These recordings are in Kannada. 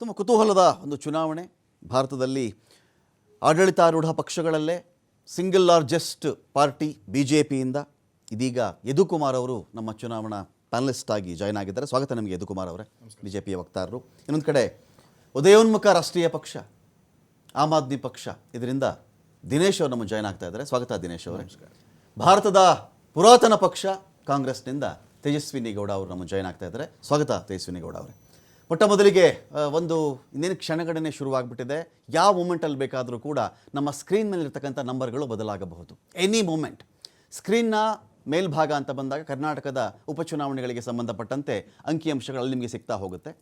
ತುಂಬ ಕುತೂಹಲದ ಒಂದು ಚುನಾವಣೆ. ಭಾರತದಲ್ಲಿ ಆಡಳಿತಾರೂಢ ಪಕ್ಷಗಳಲ್ಲೇ ಸಿಂಗಲ್ ಲಾರ್ಜೆಸ್ಟ್ ಪಾರ್ಟಿ BJPಯಿಂದ ಇದೀಗ ಯದುಕುಮಾರ್ ಅವರು ನಮ್ಮ ಚುನಾವಣಾ ಪ್ಯಾನಲಿಸ್ಟ್ ಆಗಿ ಜಾಯ್ನ್ ಆಗಿದ್ದಾರೆ. ಸ್ವಾಗತ ನಿಮಗೆ ಯದುಕುಮಾರ್ ಅವರೇ, BJPಯ ವಕ್ತಾರರು. ಇನ್ನೊಂದು ಕಡೆ ಉದಯೋನ್ಮುಖ ರಾಷ್ಟ್ರೀಯ ಪಕ್ಷ ಆಮ್ ಆದ್ಮಿ ಪಕ್ಷ, ಇದರಿಂದ ದಿನೇಶ್ ಅವರು ನಮ್ಮ ಜಾಯ್ನ್ ಆಗ್ತಾ ಇದ್ದಾರೆ. ಸ್ವಾಗತ ದಿನೇಶ್ ಅವರೇ. ಭಾರತದ ಪುರಾತನ ಪಕ್ಷ ಕಾಂಗ್ರೆಸ್ನಿಂದ ತೇಜಸ್ವಿನಿ ಗೌಡ ಅವರು ನಮ್ಮ ಜಾಯ್ನ್ ಆಗ್ತಾ ಇದ್ದಾರೆ. ಸ್ವಾಗತ ತೇಜಸ್ವಿನಿ ಗೌಡ ಅವರೇ. ಮೊಟ್ಟ ಮೊದಲಿಗೆ ಒಂದು ಇನ್ನೇನು ಕ್ಷಣಗಣನೆ ಶುರುವಾಗ್ಬಿಟ್ಟಿದೆ. ಯಾವ ಮೂಮೆಂಟಲ್ಲಿ ಬೇಕಾದರೂ ಕೂಡ ನಮ್ಮ ಸ್ಕ್ರೀನ್ ಮೇಲಿರ್ತಕ್ಕಂಥ ನಂಬರ್ಗಳು ಬದಲಾಗಬಹುದು. Any moment. ಸ್ಕ್ರೀನ್ನ ಮೇಲ್ಭಾಗ ಅಂತ ಬಂದಾಗ ಕರ್ನಾಟಕದ ಉಪಚುನಾವಣೆಗಳಿಗೆ ಸಂಬಂಧಪಟ್ಟಂತೆ ಅಂಕಿಅಂಶಗಳಲ್ಲಿ ನಿಮಗೆ ಸಿಗ್ತಾ ಹೋಗುತ್ತೆ.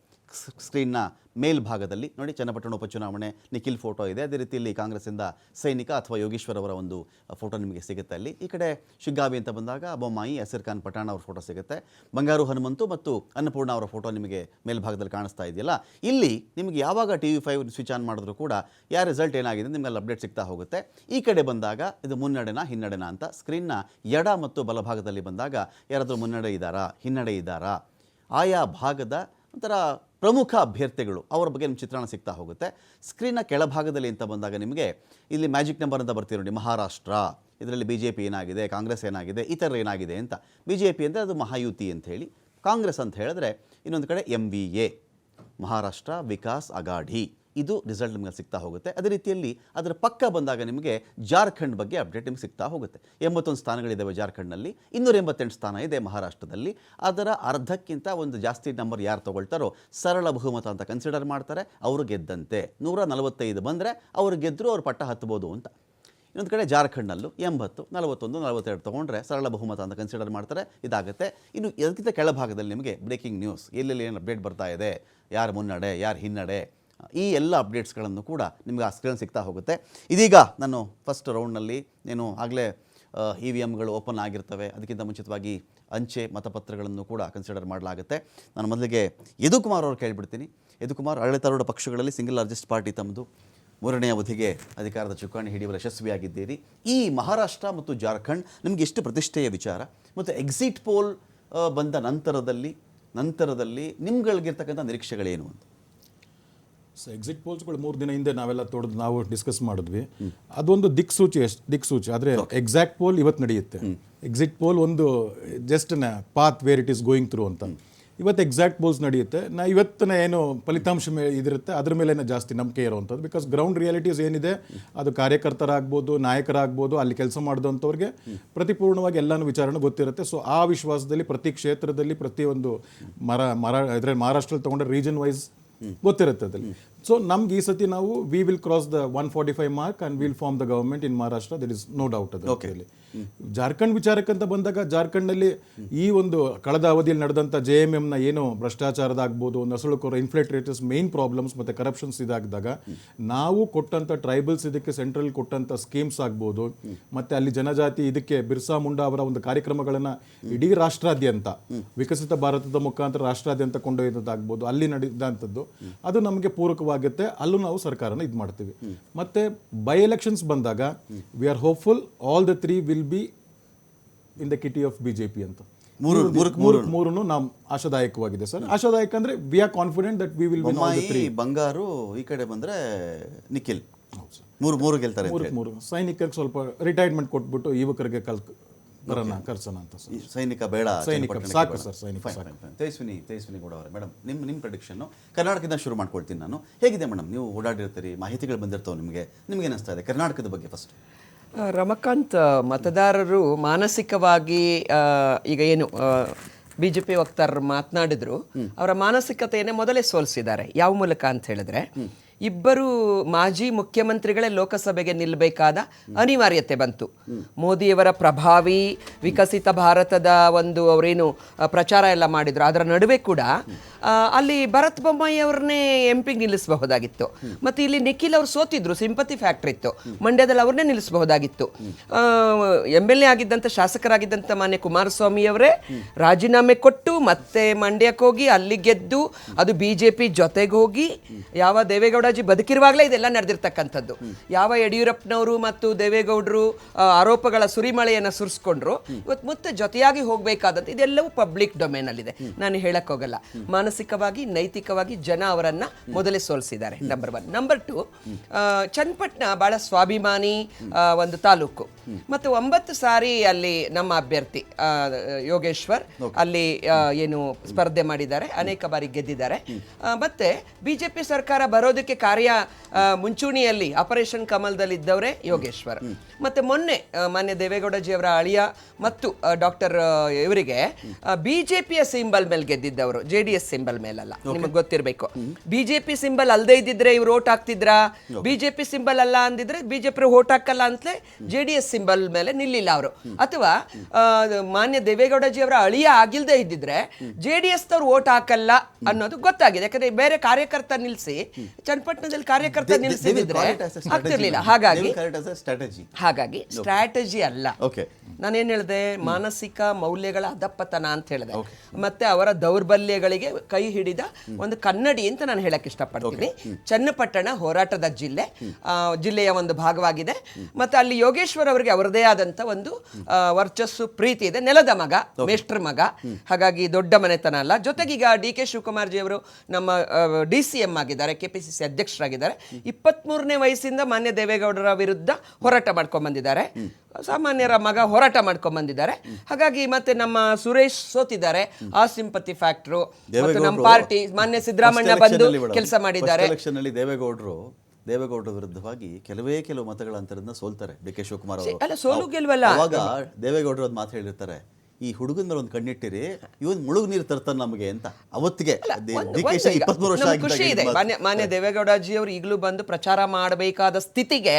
ಸ್ಕ್ರೀನ್ನ ಮೇಲ್ಭಾಗದಲ್ಲಿ ನೋಡಿ, ಚನ್ನಪಟ್ಟಣ ಉಪಚುನಾವಣೆ ನಿಖಿಲ್ ಫೋಟೋ ಇದೆ. ಅದೇ ರೀತಿಯಲ್ಲಿ ಕಾಂಗ್ರೆಸ್ಸಿಂದ ಸೈನಿಕ ಅಥವಾ ಯೋಗೇಶ್ವರ್ ಅವರ ಒಂದು ಫೋಟೋ ನಿಮಗೆ ಸಿಗುತ್ತೆ ಅಲ್ಲಿ. ಈ ಕಡೆ ಶಿಗ್ಗಾವಿ ಅಂತ ಬಂದಾಗ ಬೊಮ್ಮಾಯಿ, ಯಸೀರ್ ಖಾನ್ ಪಠಾಣ್ ಅವ್ರ ಫೋಟೋ ಸಿಗುತ್ತೆ. ಬಂಗಾರು ಹನುಮಂತು ಮತ್ತು ಅನ್ನಪೂರ್ಣ ಅವರ ಫೋಟೋ ನಿಮಗೆ ಮೇಲ್ಭಾಗದಲ್ಲಿ ಕಾಣಿಸ್ತಾ ಇದೆಯಲ್ಲ. ಇಲ್ಲಿ ನಿಮಗೆ ಯಾವಾಗ TV5 ಸ್ವಿಚ್ ಆನ್ ಮಾಡಿದ್ರು ಕೂಡ ಯಾವ ರಿಸಲ್ಟ್ ಏನಾಗಿದೆ ನಿಮಗೆ ಅಲ್ಲಿ ಅಪ್ಡೇಟ್ ಸಿಗ್ತಾ ಹೋಗುತ್ತೆ. ಈ ಕಡೆ ಬಂದಾಗ ಇದು ಮುನ್ನಡೆನಾ ಹಿನ್ನಡೆನಾ ಅಂತ ಸ್ಕ್ರೀನ್ನ ಎಡ ಮತ್ತು ಬಲಭಾಗದಲ್ಲಿ ಬಂದಾಗ ಯಾರಾದರೂ ಮುನ್ನಡೆ ಇದ್ದಾರಾ ಹಿನ್ನಡೆ ಇದ್ದಾರಾ, ಆಯಾ ಭಾಗದ ಒಂಥರ ಪ್ರಮುಖ ಅಭ್ಯರ್ಥಿಗಳು ಅವರ ಬಗ್ಗೆ ನಿಮ್ಮ ಚಿತ್ರಣ ಸಿಗ್ತಾ ಹೋಗುತ್ತೆ. ಸ್ಕ್ರೀನ್ನ ಕೆಳಭಾಗದಲ್ಲಿ ಅಂತ ಬಂದಾಗ ನಿಮಗೆ ಇಲ್ಲಿ ಮ್ಯಾಜಿಕ್ ನಂಬರ್ ಅಂತ ಬರ್ತೀವಿ ನೋಡಿ, ಮಹಾರಾಷ್ಟ್ರ, ಇದರಲ್ಲಿ BJP ಏನಾಗಿದೆ, ಕಾಂಗ್ರೆಸ್ ಏನಾಗಿದೆ, ಈ ಥರ ಏನಾಗಿದೆ ಅಂತ. BJP ಅಂದರೆ ಅದು ಮಹಾಯುತಿ ಅಂತ ಹೇಳಿ, ಕಾಂಗ್ರೆಸ್ ಅಂತ ಹೇಳಿದ್ರೆ ಇನ್ನೊಂದು ಕಡೆ MVA ಮಹಾರಾಷ್ಟ್ರ ವಿಕಾಸ್ ಅಗಾಢಿ, ಇದು ರಿಸಲ್ಟ್ ನಿಮಗೆ ಸಿಗ್ತಾ ಹೋಗುತ್ತೆ. ಅದೇ ರೀತಿಯಲ್ಲಿ ಅದರ ಪಕ್ಕ ಬಂದಾಗ ನಿಮಗೆ ಜಾರ್ಖಂಡ್ ಬಗ್ಗೆ ಅಪ್ಡೇಟ್ ನಿಮಗೆ ಸಿಗ್ತಾ ಹೋಗುತ್ತೆ. 81 ಸ್ಥಾನಗಳಿದ್ದಾವೆ ಜಾರ್ಖಂಡ್ನಲ್ಲಿ, 288 ಸ್ಥಾನ ಇದೆ ಮಹಾರಾಷ್ಟ್ರದಲ್ಲಿ. ಅದರ ಅರ್ಧಕ್ಕಿಂತ ಒಂದು ಜಾಸ್ತಿ ನಂಬರ್ ಯಾರು ತೊಗೊಳ್ತಾರೋ ಸರಳ ಬಹುಮತ ಅಂತ ಕನ್ಸಿಡರ್ ಮಾಡ್ತಾರೆ. ಅವರು ಗೆದ್ದಂತೆ. 145 ಬಂದರೆ ಅವರು ಗೆದ್ದರು, ಅವ್ರು ಪಟ್ಟ ಹತ್ಬೋದು ಅಂತ. ಇನ್ನೊಂದು ಕಡೆ ಜಾರ್ಖಂಡ್ನಲ್ಲೂ 80, 41, 42 ತೊಗೊಂಡ್ರೆ ಸರಳ ಬಹುಮತ ಅಂತ ಕನ್ಸಿಡರ್ ಮಾಡ್ತಾರೆ, ಇದಾಗುತ್ತೆ. ಇನ್ನು ಇದಕ್ಕಿಂತ ಕೆಳಭಾಗದಲ್ಲಿ ನಿಮಗೆ ಬ್ರೇಕಿಂಗ್ ನ್ಯೂಸ್, ಎಲ್ಲೆಲ್ಲಿ ಏನು ಅಪ್ಡೇಟ್ ಬರ್ತಾ ಇದೆ, ಯಾರು ಮುನ್ನಡೆ ಯಾರು ಹಿನ್ನಡೆ, ಈ ಎಲ್ಲ ಅಪ್ಡೇಟ್ಸ್ಗಳನ್ನು ಕೂಡ ನಿಮಗೆ ಆ ಸ್ಕ್ರೀನ್ ಸಿಗ್ತಾ ಹೋಗುತ್ತೆ. ಇದೀಗ ನಾನು ಫಸ್ಟ್ ರೌಂಡ್ನಲ್ಲಿ ಏನು ಆಗಲೇ EVMಗಳು ಓಪನ್ ಆಗಿರ್ತವೆ, ಅದಕ್ಕಿಂತ ಮುಂಚಿತವಾಗಿ ಅಂಚೆ ಮತಪತ್ರಗಳನ್ನು ಕೂಡ ಕನ್ಸಿಡರ್ ಮಾಡಲಾಗುತ್ತೆ. ನಾನು ಮೊದಲಿಗೆ ಯದುಕುಮಾರ್ ಅವರು ಕೇಳಿಬಿಡ್ತೀನಿ. ಯದುಕುಮಾರ್, ಆಡಳಿತಾರೂಢ ಪಕ್ಷಗಳಲ್ಲಿ ಸಿಂಗಲ್ ಲಾರ್ಜೆಸ್ಟ್ ಪಾರ್ಟಿ ತಮ್ಮದು, 3ನೇ ಅವಧಿಗೆ ಅಧಿಕಾರದ ಚುಕ್ಕಾಣಿ ಹಿಡಿಯುವ ಯಶಸ್ವಿಯಾಗಿದ್ದೀರಿ. ಈ ಮಹಾರಾಷ್ಟ್ರ ಮತ್ತು ಜಾರ್ಖಂಡ್ ನಿಮಗೆ ಎಷ್ಟು ಪ್ರತಿಷ್ಠೆಯ ವಿಚಾರ, ಮತ್ತು ಎಕ್ಸಿಟ್ ಪೋಲ್ ಬಂದ ನಂತರದಲ್ಲಿ ನಿಮ್ಗಳಿಗಿರ್ತಕ್ಕಂಥ ನಿರೀಕ್ಷೆಗಳೇನು ಅಂತ? ಸೊ ಎಕ್ಸಿಟ್ ಪೋಲ್ಸ್ಗಳು 3 ದಿನ ಹಿಂದೆ ನಾವೆಲ್ಲ ನಾವು ಡಿಸ್ಕಸ್ ಮಾಡಿದ್ವಿ. ಅದೊಂದು ದಿಕ್ಸೂಚಿ ಆದರೆ ಎಕ್ಸಾಕ್ಟ್ ಪೋಲ್ ಇವತ್ತು ನಡೆಯುತ್ತೆ. ಎಕ್ಸಿಟ್ ಪೋಲ್ ಒಂದು just path where it is going through ಅಂತ. ಇವತ್ತು ಎಕ್ಸಾಕ್ಟ್ ಪೋಲ್ಸ್ ನಡೆಯುತ್ತೆ. ಇವತ್ತಿನ ಏನು ಫಲಿತಾಂಶ ಇದಿರುತ್ತೆ ಅದ್ರ ಮೇಲೆ ಜಾಸ್ತಿ ನಂಬಿಕೆ ಇರುವಂಥದ್ದು. ಬಿಕಾಸ್ ಗ್ರೌಂಡ್ ರಿಯಾಲಿಟೀಸ್ ಏನಿದೆ ಅದು ಕಾರ್ಯಕರ್ತರಾಗ್ಬೋದು, ನಾಯಕರಾಗ್ಬೋದು, ಅಲ್ಲಿ ಕೆಲಸ ಮಾಡಿದಂಥವ್ರಿಗೆ ಪ್ರತಿಪೂರ್ಣವಾಗಿ ಎಲ್ಲನೂ ವಿಚಾರಣೆ ಗೊತ್ತಿರುತ್ತೆ. ಸೊ ಆ ವಿಶ್ವಾಸದಲ್ಲಿ ಪ್ರತಿ ಕ್ಷೇತ್ರದಲ್ಲಿ ಪ್ರತಿಯೊಂದು ಇದರಲ್ಲಿ ಮಹಾರಾಷ್ಟ್ರಲ್ಲಿ ತೊಗೊಂಡ್ರೆ ರೀಜನ್ ವೈಸ್ ಗೊತ್ತಿರುತ್ತೆ ಅದಲ್ಲಿ. ಸೊ ನಮ್ಗೆ ಈ ಸತಿ ನಾವು we will cross the 145 mark and will form the government in Maharashtra. That is no doubt ಅದು. ಜಾರ್ಖಂಡ್ ವಿಚಾರಕ್ಕಂತ ಬಂದಾಗ ಜಾರ್ಖಂಡ್ನಲ್ಲಿ ಈ ಒಂದು ಕಳೆದ ಅವಧಿಯಲ್ಲಿ ನಡೆದಂಥ JMMನ ಏನು ಭ್ರಷ್ಟಾಚಾರದಾಗ್ಬೋದು, ನಸುಳುಕೋರ ಇನ್ಫ್ಲೇಟರೇಟರ್ಸ್ ಮೇನ್ ಪ್ರಾಬ್ಲಮ್ಸ್ ಮತ್ತು ಕರಪ್ಷನ್ಸ್ ಇದಾಗಿದ್ದಾಗ ನಾವು ಕೊಟ್ಟಂಥ ಟ್ರೈಬಲ್ಸ್ ಇದಕ್ಕೆ ಸೆಂಟ್ರಲ್ ಕೊಟ್ಟಂಥ ಸ್ಕೀಮ್ಸ್ ಆಗ್ಬೋದು, ಮತ್ತು ಅಲ್ಲಿ ಜನಜಾತಿ ಇದಕ್ಕೆ ಬಿರ್ಸಾ ಮುಂಡಾ ಅವರ ಒಂದು ಕಾರ್ಯಕ್ರಮಗಳನ್ನು ಇಡೀ ರಾಷ್ಟ್ರಾದ್ಯಂತ ವಿಕಸಿತ ಭಾರತದ ಮುಖಾಂತರ ರಾಷ್ಟ್ರಾದ್ಯಂತ ಕೊಂಡೊಯ್ದದ್ದಾಗ್ಬೋದು, ಅಲ್ಲಿ ನಡೆದಂಥದ್ದು ಅದು ನಮಗೆ ಪೂರಕವಾಗುತ್ತೆ. ಅಲ್ಲೂ ನಾವು ಸರ್ಕಾರನ ಇದು ಮಾಡ್ತೀವಿ. ಮತ್ತು ಬೈ ಎಲೆಕ್ಷನ್ಸ್ ಬಂದಾಗ we are hopeful all the 3 will be in the kitty of BJP ಅಂತ. ಮೂರನ್ನು ನಾವು ಆಶಾದಾಯಕವಾಗಿದೆ ಸರ್. ಆಶಾದಾಯಕ ಅಂದ್ರೆ we are confident that we will win all the 3. ಬಂಗಾರು ಈ ಕಡೆ ಬಂದ್ರೆ ನಿಖಿಲ್, ಮೂರು ಗೆಲ್ತಾರೆ. ಮೂರು ಸೈನಿಕರಿಗೆ ಸ್ವಲ್ಪ ರಿಟೈರ್ಮೆಂಟ್ ಕೊಟ್ಬಿಟ್ಟು ಯುವಕರಿಗೆ ಕರ್ಸೋಣ ಅಂತ. ಸೈನಿಕ ಬೇಡ, ಸಾಕು ಸರ್ ಸೈನಿಕ. ತೇಜಸ್ವಿನಿ ಗೌಡ ಅವರೇ, ಮೇಡಮ್ ನಿಮ್ಮ ಪ್ರೆಡಿಕ್ಷನ್ನು ಕರ್ನಾಟಕದಿಂದ ಶುರು ಮಾಡ್ಕೊಳ್ತೀನಿ ನಾನು. ಹೇಗಿದೆ ಮೇಡಮ್, ನೀವು ಓಡಾಡಿರ್ತೀರಿ, ಮಾಹಿತಿಗಳು ಬಂದಿರ್ತಾವೆ ನಿಮಗೆ ಏನಿಸ್ತಾ ಇದೆ ಕರ್ನಾಟಕದ ಬಗ್ಗೆ ಫಸ್ಟ್? ರಮಕಾಂತ್, ಮತದಾರರು ಮಾನಸಿಕವಾಗಿ ಈಗ ಏನು BJP ವಕ್ತಾರರು ಮಾತನಾಡಿದ್ರು, ಅವರ ಮಾನಸಿಕತೆಯನ್ನೇ ಮೊದಲೇ ಸೋಲಿಸಿದ್ದಾರೆ. ಯಾವ ಮೂಲಕ ಅಂತ ಹೇಳಿದ್ರೆ, ಇಬ್ಬರು ಮಾಜಿ ಮುಖ್ಯಮಂತ್ರಿಗಳೇ ಲೋಕಸಭೆಗೆ ನಿಲ್ಲಬೇಕಾದ ಅನಿವಾರ್ಯತೆ ಬಂತು. ಮೋದಿಯವರ ಪ್ರಭಾವಿ ವಿಕಸಿತ ಭಾರತದ ಒಂದು ಅವರೇನು ಪ್ರಚಾರ ಎಲ್ಲ ಮಾಡಿದ್ರು, ಅದರ ನಡುವೆ ಕೂಡ ಅಲ್ಲಿ ಭರತ್ ಬೊಮ್ಮಾಯಿ ಅವ್ರನ್ನೇ MP ನಿಲ್ಲಿಸಬಹುದಾಗಿತ್ತು. ಮತ್ತು ಇಲ್ಲಿ ನಿಖಿಲ್ ಅವರು ಸೋತಿದ್ರು, ಸಿಂಪತಿ ಫ್ಯಾಕ್ಟರ್ ಇತ್ತು. ಮಂಡ್ಯದಲ್ಲಿ ಅವ್ರನ್ನೇ ನಿಲ್ಲಿಸಬಹುದಾಗಿತ್ತು. MLA ಆಗಿದ್ದಂಥ ಶಾಸಕರಾಗಿದ್ದಂಥ ಮಾನ್ಯ ಕುಮಾರಸ್ವಾಮಿ ಅವರೇ ರಾಜೀನಾಮೆ ಕೊಟ್ಟು ಮತ್ತೆ ಮಂಡ್ಯಕ್ಕೆ ಹೋಗಿ ಅಲ್ಲಿ ಗೆದ್ದು, ಅದು BJP ಜೊತೆಗೆ ಹೋಗಿ ಯಾವ ದೇವೇಗೌಡ ದೇವೇಗೌಡಜಿ ಬದುಕಿರುವಾಗಲೇ ಇದೆಲ್ಲ ನಡೆದಿರ್ತಕ್ಕಂಥದ್ದು. ಯಾವ ಯಡಿಯೂರಪ್ಪನವರು ಮತ್ತು ದೇವೇಗೌಡರು ಆರೋಪಗಳ ಸುರಿಮಳೆಯನ್ನು ಸುರಿಸ್ಕೊಂಡ್ರು, ಇವತ್ತು ಮತ್ತೆ ಜೊತೆಯಾಗಿ ಹೋಗಬೇಕಾದಂತ ಇದೆಲ್ಲವೂ ಪಬ್ಲಿಕ್ ಡೊಮೇನ್ ಅಲ್ಲಿದೆ, ನಾನು ಹೇಳಕ್ ಹೋಗಲ್ಲ. ಮಾನಸಿಕವಾಗಿ ನೈತಿಕವಾಗಿ ಜನ ಅವರನ್ನ ಮೊದಲೇ ಸೋಲಿಸಿದ್ದಾರೆ, ನಂಬರ್ 1. ನಂಬರ್ 2, ಚನ್ನಪಟ್ಟಣ ಬಹಳ ಸ್ವಾಭಿಮಾನಿ ಒಂದು ತಾಲೂಕು, ಮತ್ತು 9 ಸಾರಿ ಅಲ್ಲಿ ನಮ್ಮ ಅಭ್ಯರ್ಥಿ ಯೋಗೇಶ್ವರ್ ಅಲ್ಲಿ ಏನು ಸ್ಪರ್ಧೆ ಮಾಡಿದ್ದಾರೆ, ಅನೇಕ ಬಾರಿ ಗೆದ್ದಿದ್ದಾರೆ. ಮತ್ತೆ ಬಿಜೆಪಿ ಸರ್ಕಾರ ಬರೋದಕ್ಕೆ ಮುಂಚೂಣಿಯಲ್ಲಿ ಆಪರೇಷನ್ ಕಮಲದಲ್ಲಿ ಇದ್ದವರೇ ಯೋಗೇಶ್ವರ್. ಮತ್ತೆ ಮೊನ್ನೆ ಮಾನ್ಯ ದೇವೇಗೌಡಜಿ ಅವರ ಅಳಿಯ ಮತ್ತು ಡಾಕ್ಟರ್ ಇವರಿಗೆ ಬಿಜೆಪಿಯ ಸಿಂಬಲ್ ಮೇಲೆ ಗೆದ್ದಿದ್ದವರು, JDS ಸಿಂಬಲ್ ಮೇಲಲ್ಲ, ನಿಮಗೆ ಗೊತ್ತಿರಬೇಕು. ಬಿಜೆಪಿ ಸಿಂಬಲ್ ಅಲ್ಲದೆ ಇದ್ದಿದ್ರೆ ಇವ್ರು ಓಟ್ ಹಾಕ್ತಿದ್ರಾ, ಬಿಜೆಪಿ ಸಿಂಬಲ್ ಅಲ್ಲ ಅಂದಿದ್ರೆ ಬಿಜೆಪಿ ಓಟ್ ಹಾಕಲ್ಲ ಅಂತಲೇ JDS ಸಿಂಬಲ್ ಮೇಲೆ ನಿಲ್ಲಿಲ್ಲ ಅವರು. ಅಥವಾ ಮಾನ್ಯ ದೇವೇಗೌಡಜಿ ಅವರ ಅಳಿಯ ಆಗಿಲ್ದೇ ಇದ್ದಿದ್ರೆ JDS ದವ್ರು ಓಟ್ ಹಾಕಲ್ಲ ಅನ್ನೋದು ಗೊತ್ತಾಗಿದೆ. ಯಾಕಂದ್ರೆ ಬೇರೆ ಕಾರ್ಯಕರ್ತ ನಿಲ್ಸಿ ಚನ್ನಪಟ್ಟಣದಲ್ಲಿ ಕಾರ್ಯಕರ್ತ ನಿಲ್ಸಿದ್ರೆ ಆಗ್ತಿರ್ಲಿಲ್ಲ. ಹಾಗಾಗಿ ಸ್ಟ್ರಾಟಜಿ ಅಲ್ಲ, ನಾನೇನ್ ಹೇಳಿದೆ, ಮಾನಸಿಕ ಮೌಲ್ಯಗಳ ಅಧಪ್ಪತನ ಅಂತ ಹೇಳಿದೆ. ಮತ್ತೆ ಅವರ ದೌರ್ಬಲ್ಯಗಳಿಗೆ ಕೈ ಹಿಡಿದ ಒಂದು ಕನ್ನಡಿ ಅಂತ ನಾನು ಹೇಳಕ್ ಇಷ್ಟಪಡ್ತೀನಿ. ಚನ್ನಪಟ್ಟಣ ಹೋರಾಟದ ಜಿಲ್ಲೆಯ ಒಂದು ಭಾಗವಾಗಿದೆ. ಮತ್ತೆ ಅಲ್ಲಿ ಯೋಗೇಶ್ವರ್ ಅವರಿಗೆ ಅವರದೇ ಆದಂತ ಒಂದು ವರ್ಚಸ್ಸು, ಪ್ರೀತಿ ಇದೆ. ನೆಲದ ಮಗ, ಮೇಷ್ಟ್ರ ಮಗ, ಹಾಗಾಗಿ ದೊಡ್ಡ ಮನೆತನ ಅಲ್ಲ. ಜೊತೆಗೆ ಈಗ DK ಶಿವಕುಮಾರ್ ಜಿ ಅವರು ನಮ್ಮ DCM ಆಗಿದ್ದಾರೆ, KPCC ಅಧ್ಯಕ್ಷರಾಗಿದ್ದಾರೆ. 23ನೇ ವಯಸ್ಸಿಂದ ಮಾನ್ಯ ದೇವೇಗೌಡರ ವಿರುದ್ಧ ಹೋರಾಟ ಮಾಡ್ಕೊಂಡ್ ಬಂದಿದ್ದಾರೆ. ಸಾಮಾನ್ಯರ ಮಗ ಹೋರಾಟ ಮಾಡ್ಕೊಂಡ್ ಬಂದಿದ್ದಾರೆ. ಹಾಗಾಗಿ ಮತ್ತೆ ನಮ್ಮ ಸುರೇಶ್ ಸೋತಿದ್ದಾರೆ, ಆ ಸಿಂಪತಿ ಫ್ಯಾಕ್ಟ್ರು. ಮತ್ತು ನಮ್ಮ ಪಾರ್ಟಿ ಮಾನ್ಯ ಸಿದ್ದರಾಮಯ್ಯ ಬಂದು ಕೆಲಸ ಮಾಡಿದ್ದಾರೆ. ದೇವೇಗೌಡರ ವಿರುದ್ಧವಾಗಿ ಕೆಲವು ಮತಗಳ ಅಂತರದಿಂದ ಸೋಲ್ತಾರೆ DK ಶಿವಕುಮಾರ್ ಅವರು. ಅಲ್ಲ, ಸೋಲು ಗೆಲ್ವಲ್ಲ. ಅವಾಗ ದೇವೇಗೌಡರು ಒಂದು ಮಾತು ಹೇಳಿರ್ತಾರೆ, ಈ ಹುಡುಗನ ಮೇಲೆ ಒಂದು ಕಣ್ಣಿಟ್ಟಿರಿ, ಇವನ್ ಮುಳುಗು ನೀರು ತರ್ತಾನೆ ನಮಗೆ ಅಂತ. ಅವತ್ತಿಗೆ ಖುಷಿ ಇದೆ. ಮಾನ್ಯ ದೇವೇಗೌಡಜಿ ಅವರು ಈಗಲೂ ಬಂದು ಪ್ರಚಾರ ಮಾಡಬೇಕಾದ ಸ್ಥಿತಿಗೆ